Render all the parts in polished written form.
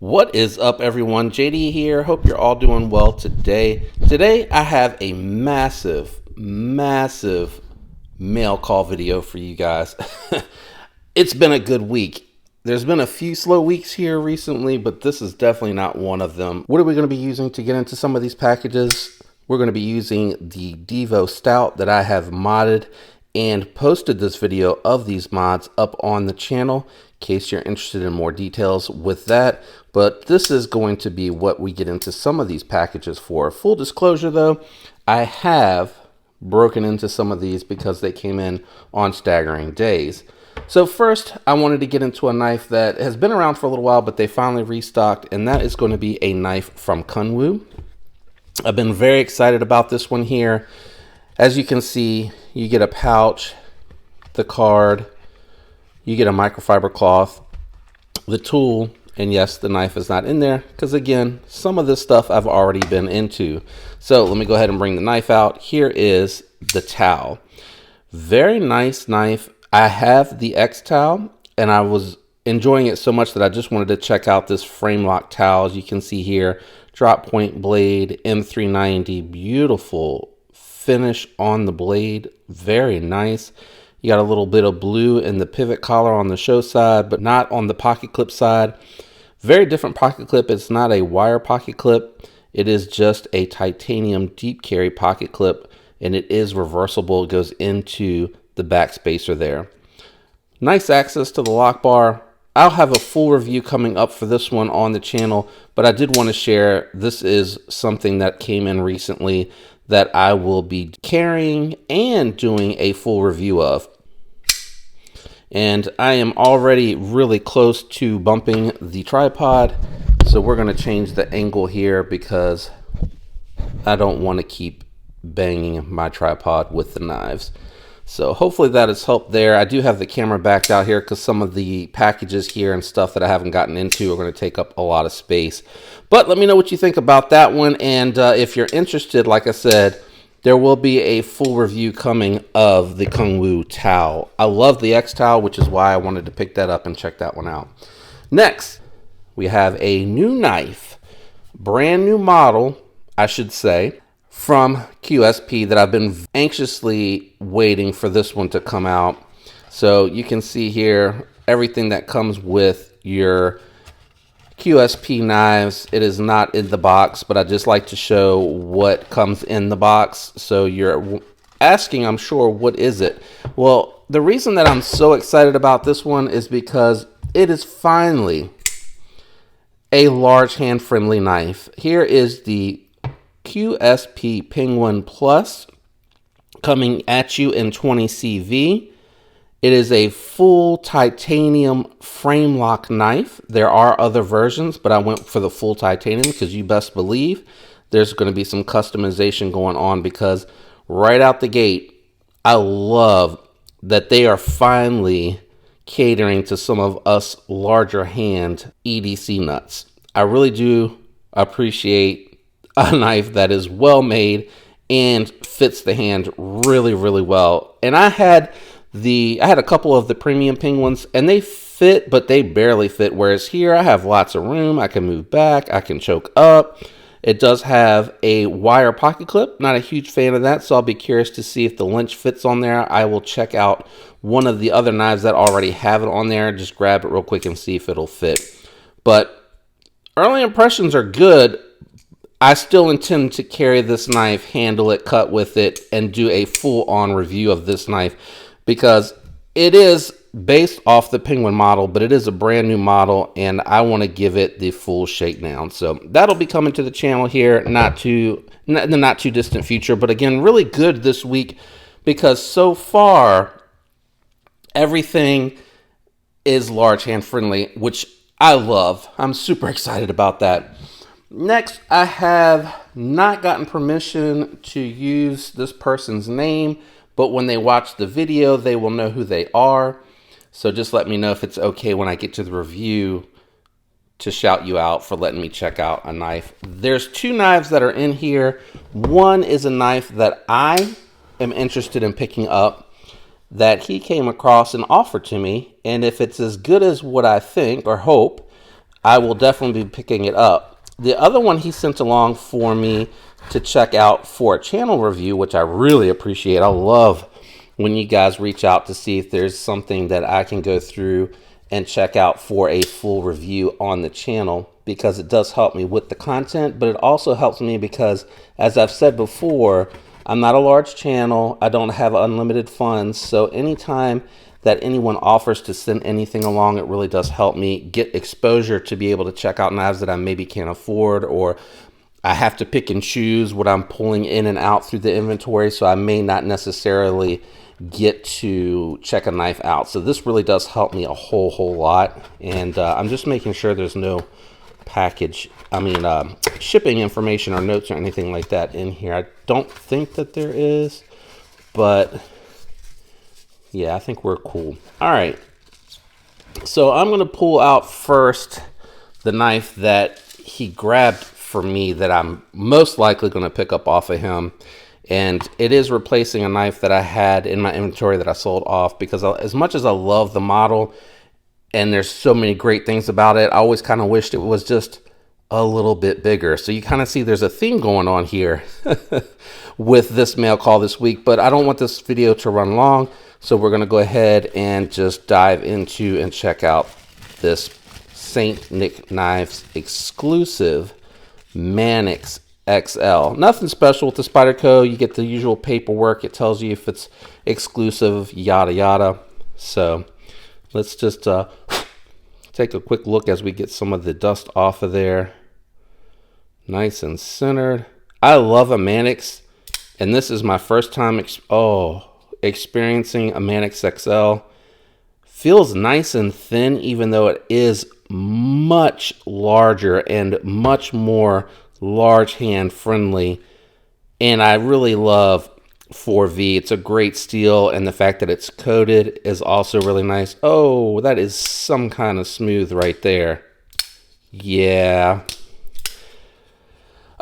What is up, everyone? JD here. Hope you're all doing well today. Today, I have a massive mail call video for you guys. It's been a good week. There's been a few slow weeks here recently, but this is definitely not one of them. What are we going to be using to get into some of these packages? We're going to be using the Devo Stout that I have modded and posted this video of these mods up on the channel in case you're interested in more details with that. But this is going to be what we get into some of these packages for. Full disclosure though, I have broken into some of these because they came in on staggering days. So first, I wanted to get into a knife that has been around for a little while, but they finally restocked, and that is going to be a knife from Kunwu. I've been very excited about this one here. As you can see, you get a pouch, the card, you get a microfiber cloth, the tool, and yes, the knife is not in there because, again, some of this stuff I've already been into. So let me go ahead and bring the knife out. Here is the towel. Very nice knife. I have the X towel, and I was enjoying it so much that I just wanted to check out this frame lock towel. As you can see here, drop point blade, M390, beautiful finish on the blade, very nice. You got a little bit of blue in the pivot collar on the show side, but not on the pocket clip side. Very different pocket clip. It's not a wire pocket clip. It is just a titanium deep carry pocket clip, and it is reversible. It goes into the back spacer there. Nice access to the lock bar. I'll have a full review coming up for this one on the channel, but I did want to share this is something that came in recently that I will be carrying and doing a full review of. And I am already really close to bumping the tripod, so we're going to change the angle here because I don't want to keep banging my tripod with the knives. So hopefully that has helped there. I do have the camera backed out here because some of the packages here and stuff that I haven't gotten into are going to take up a lot of space. But let me know what you think about that one. And if you're interested, like I said, there will be a full review coming of the Kunwu towel. I love the X towel, which is why I wanted to pick that up and check that one out. Next, we have a new knife, brand new model, I should say, from QSP that I've been anxiously waiting for this one to come out. So you can see here everything that comes with your QSP knives. It is not in the box, but I just like to show what comes in the box. So you're asking, I'm sure, what is it? Well, the reason that I'm so excited about this one is because it is finally a large hand friendly knife. Here is the QSP Penguin Plus coming at you in 20 CV. It is a full titanium frame lock knife. There are other versions, but I went for the full titanium because you best believe there's going to be some customization going on, because right out the gate, I love that they are finally catering to some of us larger hand EDC nuts. I really do appreciate a knife that is well made and fits the hand really well. And I had a couple of the premium Penguins, and they fit, but they barely fit, whereas here I have lots of room. I can move back, I can choke up. It does have a wire pocket clip. Not a huge fan of that, so I'll be curious to see if the Lynch fits on there. I will check out one of the other knives that already have it on there, just grab it real quick and see if it'll fit. But early impressions are good. I still intend to carry this knife, handle it, cut with it, and do a full-on review of this knife, because it is based off the Penguin model, but it is a brand new model, and I want to give it the full shakedown. So that'll be coming to the channel here in the not too distant future. But again, really good this week, because so far everything is large hand friendly, which I love. I'm super excited about that. Next, I have not gotten permission to use this person's name, but when they watch the video, they will know who they are. So just let me know if it's okay when I get to the review to shout you out for letting me check out a knife. There's two knives that are in here. One is a knife that I am interested in picking up that he came across and offered to me. And if it's as good as what I think or hope, I will definitely be picking it up. The other one he sent along for me to check out for a channel review, which I really appreciate. I love when you guys reach out to see if there's something that I can go through and check out for a full review on the channel, because it does help me with the content, but it also helps me because, as I've said before, I'm not a large channel. I don't have unlimited funds. So anytime that anyone offers to send anything along, it really does help me get exposure to be able to check out knives that I maybe can't afford, or I have to pick and choose what I'm pulling in and out through the inventory. So I may not necessarily get to check a knife out. So this really does help me a whole lot. And I'm just making sure there's no shipping information or notes or anything like that in here. I don't think that there is, but yeah, I think we're cool. All right, so I'm gonna pull out first the knife that he grabbed for me that I'm most likely gonna pick up off of him, and it is replacing a knife that I had in my inventory that I sold off, because as much as I love the model and there's so many great things about it, I always kind of wished it was just a little bit bigger. So you kind of see there's a theme going on here with this mail call this week, but I don't want this video to run long. So we're going to go ahead and just dive into and check out this St. Nick Knives exclusive Manix XL. Nothing special with the Spyderco. You get the usual paperwork. It tells you if it's exclusive, yada yada. So let's just take a quick look as we get some of the dust off of there. Nice and centered. I love a Manix, and this is my first time experiencing a Manix XL. Feels nice and thin, even though it is much larger and much more large hand friendly. And I really love 4V. It's a great steel, and the fact that it's coated is also really nice. Oh, that is some kind of smooth right there. Yeah.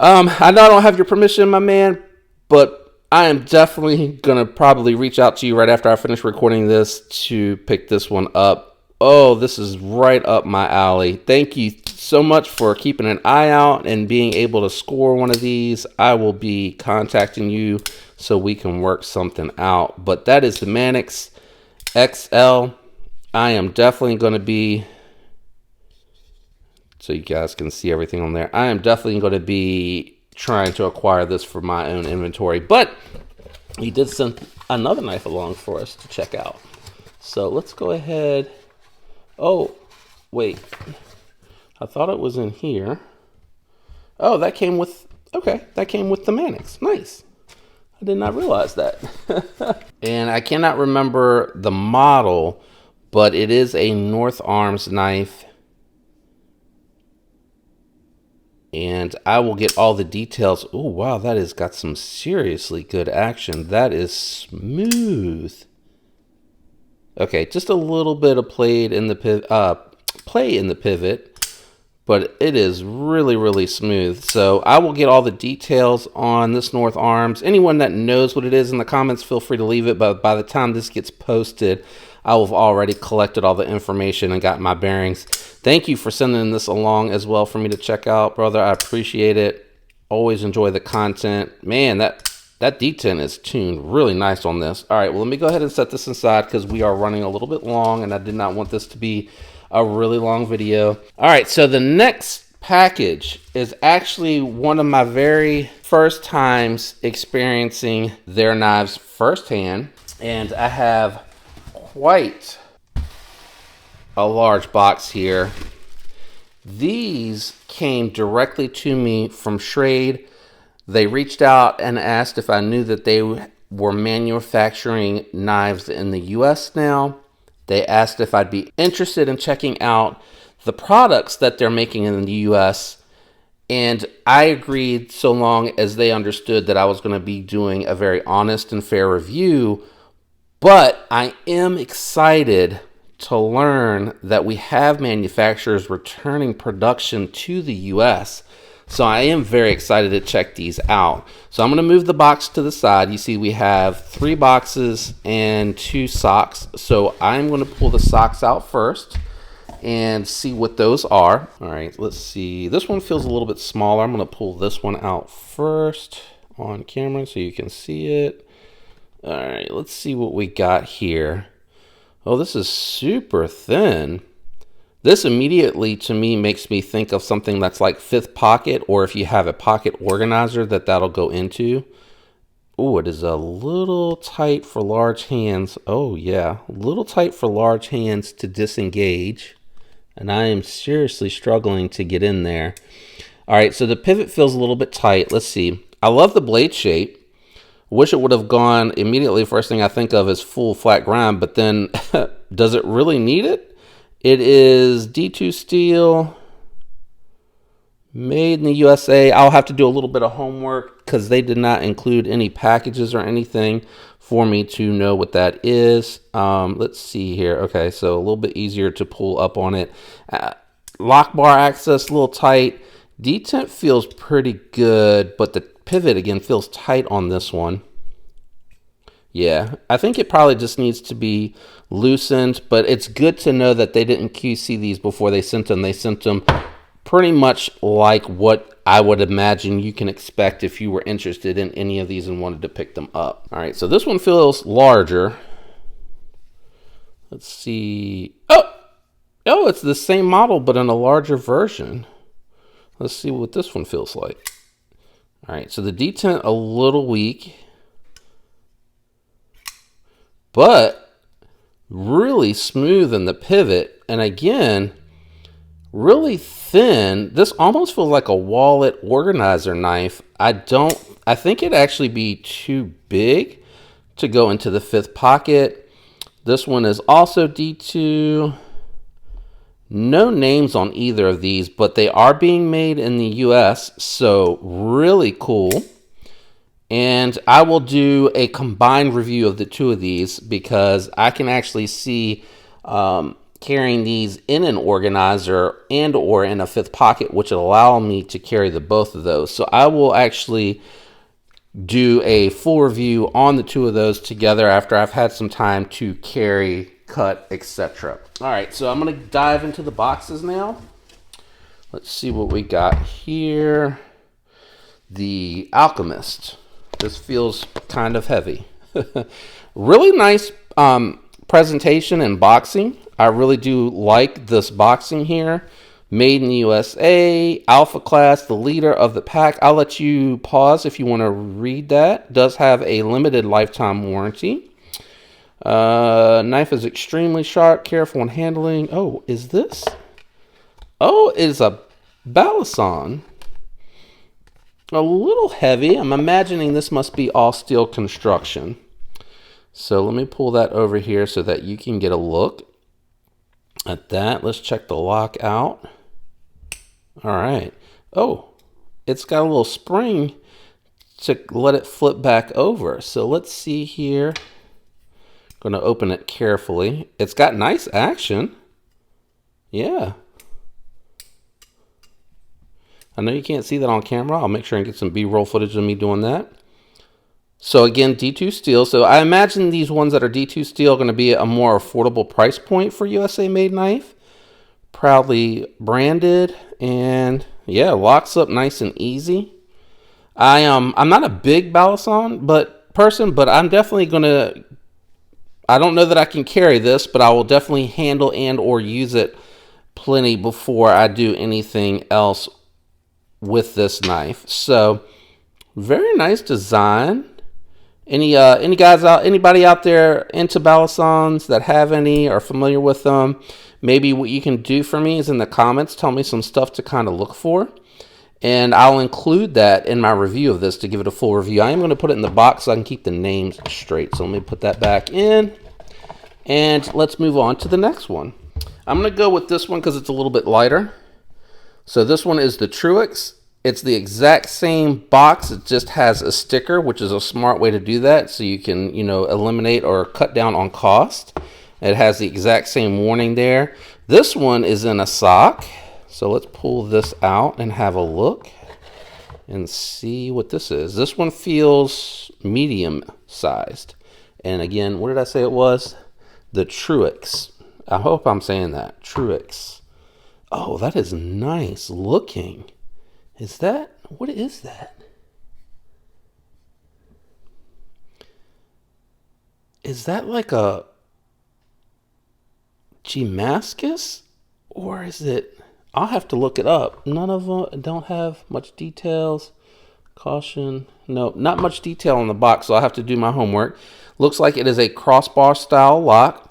I know I don't have your permission, my man, but I am definitely gonna probably reach out to you right after I finish recording this to pick this one up. Oh, this is right up my alley. Thank you so much for keeping an eye out and being able to score one of these. I will be contacting you so we can work something out. But that is the Manix XL. I am definitely going to be, so you guys can see everything on there, I am definitely going to be trying to acquire this for my own inventory. But he did send another knife along for us to check out. So let's go ahead. Oh, wait. I thought it was in here. Oh, that came with, okay, that came with the Manix. Nice. I did not realize that. And I cannot remember the model, but it is a North Arms knife. And I will get all the details. Oh, wow, that has got some seriously good action. That is smooth. Okay, just a little bit of play in the pivot, but it is really, really smooth. So I will get all the details on this North Arms. Anyone that knows what it is in the comments, feel free to leave it. But by the time this gets posted, I will have already collected all the information and got my bearings. Thank you for sending this along as well for me to check out, brother. I appreciate it. Always enjoy the content. Man, that D10 is tuned really nice on this. All right, well, let me go ahead and set this aside because we are running a little bit long and I did not want this to be a really long video. All right, so the next package is actually one of my very first times experiencing their knives firsthand, and I have quite a large box here. These came directly to me from Schrade. They reached out and asked if I knew that they were manufacturing knives in the US now. They asked if I'd be interested in checking out the products that they're making in the US. And I agreed so long as they understood that I was going to be doing a very honest and fair review. But I am excited to learn that we have manufacturers returning production to the US. So I am very excited to check these out. So I'm going to move the box to the side. You see we have 3 boxes and 2 socks. So I'm going to pull the socks out first. and see what those are. All right, let's see. This one feels a little bit smaller. I'm going to pull this one out first on camera so you can see it. All right, let's see what we got here. Oh, this is super thin. This immediately to me makes me think of something that's like fifth pocket, or if you have a pocket organizer that'll go into. Oh, it is a little tight for large hands. Oh yeah, a little tight for large hands to disengage. And I am seriously struggling to get in there. All right, so the pivot feels a little bit tight. Let's see. I love the blade shape. Wish it would have gone immediately. First thing I think of is full flat grind, but then does it really need it? It is D2 steel, made in the USA. I'll have to do a little bit of homework because they did not include any packages or anything for me to know what that is. Let's see here. Okay, so a little bit easier to pull up on it. Lock bar access, a little tight. Detent feels pretty good, but the pivot again feels tight on this one. Yeah, I think it probably just needs to be loosened, but it's good to know that they didn't QC these before they sent them. They sent them pretty much like what I would imagine you can expect if you were interested in any of these and wanted to pick them up. All right, so this one feels larger. Let's see. Oh, it's the same model, but in a larger version. Let's see what this one feels like. All right, so the detent a little weak, but really smooth in the pivot. And again, really thin. This almost feels like a wallet organizer knife. I think it'd actually be too big to go into the fifth pocket. This one is also D2. No names on either of these, but they are being made in the US, so really cool. And I will do a combined review of the two of these because I can actually see carrying these in an organizer and or in a fifth pocket, which will allow me to carry the both of those. So I will actually do a full review on the two of those together after I've had some time to carry, cut, etc. All right, so I'm going to dive into the boxes now. Let's see what we got here. The Alchemist. This feels kind of heavy. Really nice presentation and boxing. I really do like this boxing here. Made in the USA, Alpha Class, the leader of the pack. I'll let you pause if you want to read that. Does have a limited lifetime warranty. Knife is extremely sharp, careful in handling. Oh, is this? Oh, it is a Balisong. A little heavy. I'm imagining this must be all steel construction. So let me pull that over here so that you can get a look at that. Let's check the lock out. All right. Oh, it's got a little spring to let it flip back over. So let's see here. Going to open it carefully. It's got nice action. Yeah. I know you can't see that on camera. I'll make sure and get some B-roll footage of me doing that. So again, D2 steel. So I imagine these ones that are D2 steel are going to be a more affordable price point for USA made knife. Proudly branded, and yeah, locks up nice and easy. I'm not a big Balisong person, but I'm definitely gonna. I don't know that I can carry this, but I will definitely handle and or use it plenty before I do anything else with this knife. So very nice design. Anybody out there into Balisongs that have any or familiar with them? Maybe what you can do for me is in the comments, tell me some stuff to kind of look for. And I'll include that in my review of this to give it a full review. I am going to put it in the box so I can keep the names straight. So let me put that back in. And let's move on to the next one. I'm going to go with this one because it's a little bit lighter. So this one is the Truex. It's the exact same box. It just has a sticker, which is a smart way to do that. So you can, eliminate or cut down on cost. It has the exact same warning there. This one is in a sock. So let's pull this out and have a look and see what this is. This one feels medium sized. And again, what did I say it was? The Truex. I hope I'm saying that. Truex. Oh, that is nice looking. What is that? Is that like a Damascus? Or is it? I'll have to look it up. None of them don't have much details. Caution. No, not much detail on the box, so I'll have to do my homework. Looks like it is a crossbar style lock.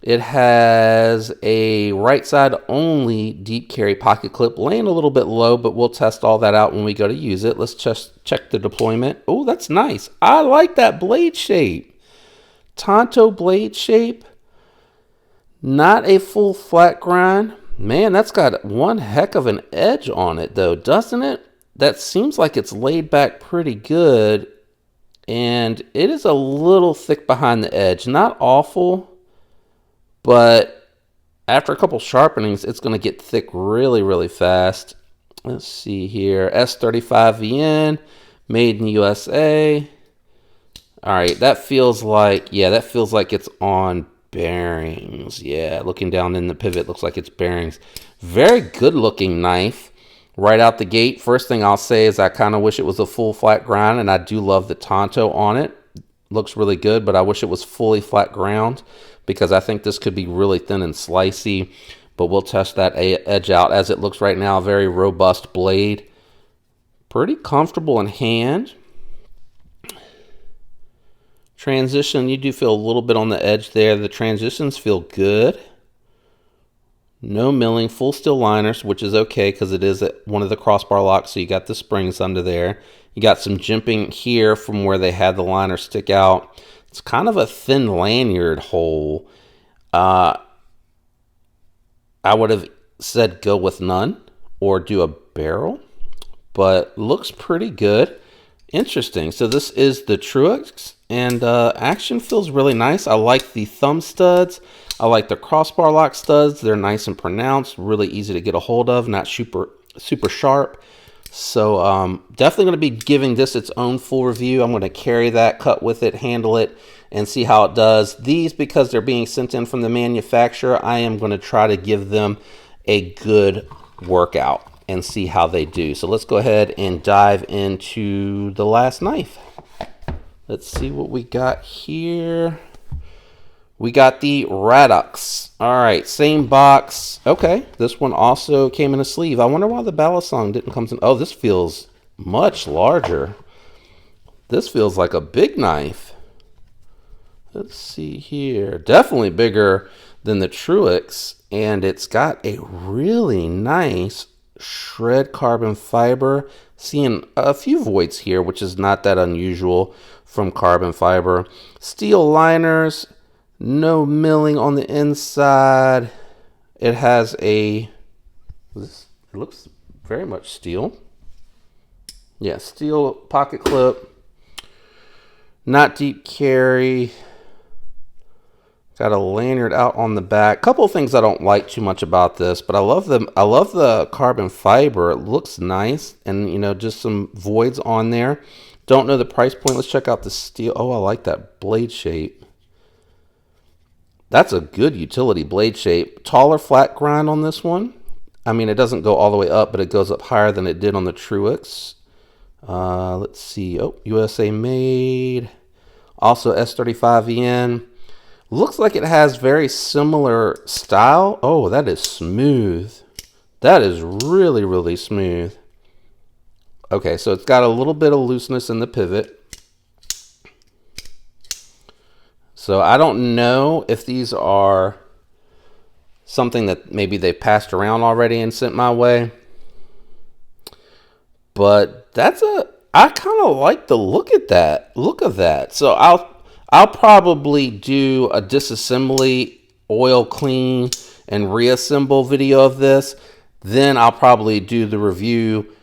It has a right side only deep carry pocket clip, laying a little bit low, but we'll test all that out when we go to use it. Let's just check the deployment. Oh, that's nice. I like that blade shape. Tonto blade shape. Not a full flat grind. Man, that's got one heck of an edge on it though, doesn't it? That seems like it's laid back pretty good. And it is a little thick behind the edge. Not awful, but after a couple sharpenings, it's going to get thick really, really fast. Let's see here. S35VN, made in the USA. All right, that feels like it's on bearings. Yeah, looking down in the pivot, looks like it's bearings. Very good looking knife right out the gate. First thing I'll say is I kind of wish it was a full flat grind, and I do love the Tonto on it. Looks really good, but I wish it was fully flat ground because I think this could be really thin and slicey, but we'll test that edge out. As it looks right now, very robust blade. Pretty comfortable in hand. Transition, you do feel a little bit on the edge there. The transitions feel good. No milling, full steel liners, which is okay because it is one of the crossbar locks, so you got the springs under there. You got some jimping here from where they had the liner stick out. It's kind of a thin lanyard hole. I would have said go with none or do a barrel, but looks pretty good. Interesting. So this is the Truex, and action feels really nice. I like the thumb studs. I like the crossbar lock studs. They're nice and pronounced, really easy to get a hold of, not super sharp. So definitely going to be giving this its own full review. I'm going to carry that, cut with it, handle it, and see how it does. These, because they're being sent in from the manufacturer, I am going to try to give them a good workout and see how they do. So let's go ahead and dive into the last knife. Let's see what we got here. We got the Radux. All right, same box. Okay, this one also came in a sleeve. I wonder why the Balisong didn't come in. Oh, this feels much larger. This feels like a big knife. Let's see here. Definitely bigger than the Truex, and it's got a really nice shred carbon fiber. Seeing a few voids here, which is not that unusual from carbon fiber. Steel liners. No milling on the inside. It has it looks very much steel. Yeah, steel pocket clip. Not deep carry. Got a lanyard out on the back. Couple of things I don't like too much about this, but I love the carbon fiber. It looks nice, and just some voids on there. Don't know the price point. Let's check out the steel. Oh, I like that blade shape. That's a good utility blade shape. Taller flat grind on this one. I mean, it doesn't go all the way up, but it goes up higher than it did on the Truex. Let's see. Oh, USA made. Also S35VN. Looks like it has very similar style. Oh, that is smooth. That is really, really smooth. Okay, so it's got a little bit of looseness in the pivot. So I don't know if these are something that maybe they passed around already and sent my way. But I kind of like the look of that. So I'll probably do a disassembly, oil clean, and reassemble video of this. Then I'll probably do the review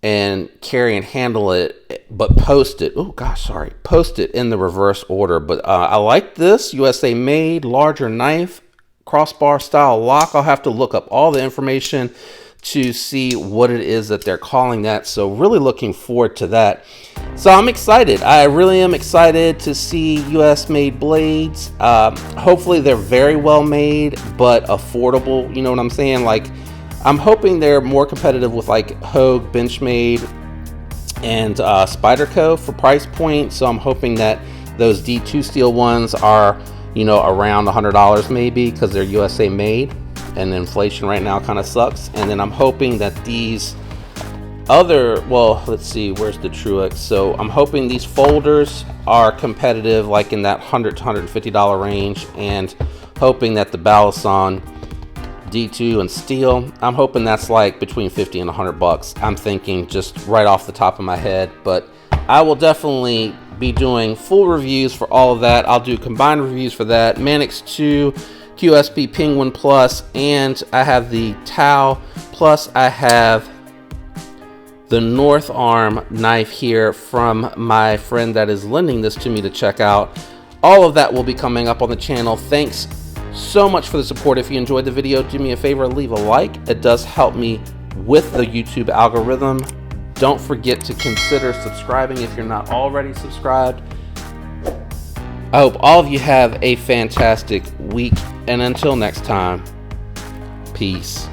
and carry and handle it, but post it in the reverse order. But I like this USA made larger knife, crossbar style lock. I'll have to look up all the information to see what it is that they're calling that. So really looking forward to that. So I'm excited. I really am excited to see US made blades. Hopefully they're very well made, but affordable. You know what I'm saying? Like, I'm hoping they're more competitive with like Hogue, Benchmade, and Spyderco for price point. So I'm hoping that those D2 steel ones are, you know, around $100 maybe, because they're USA made and inflation right now kind of sucks. And then I'm hoping that these other, well, let's see, where's the Truex? So I'm hoping these folders are competitive, like in that $100 to $150 range, and hoping that the Balisong D2 and steel, I'm hoping that's like between 50 and 100 bucks. I'm thinking just right off the top of my head, but I will definitely be doing full reviews for all of that. I'll do combined reviews for that. Manix 2, QSP Penguin Plus, and I have the Tau, plus I have the North Arm knife here from my friend that is lending this to me to check out. All of that will be coming up on the channel. Thanks so much for the support. If you enjoyed the video, do me a favor, leave a like. It does help me with the YouTube algorithm. Don't forget to consider subscribing if you're not already subscribed. I hope all of you have a fantastic week, and until next time, peace.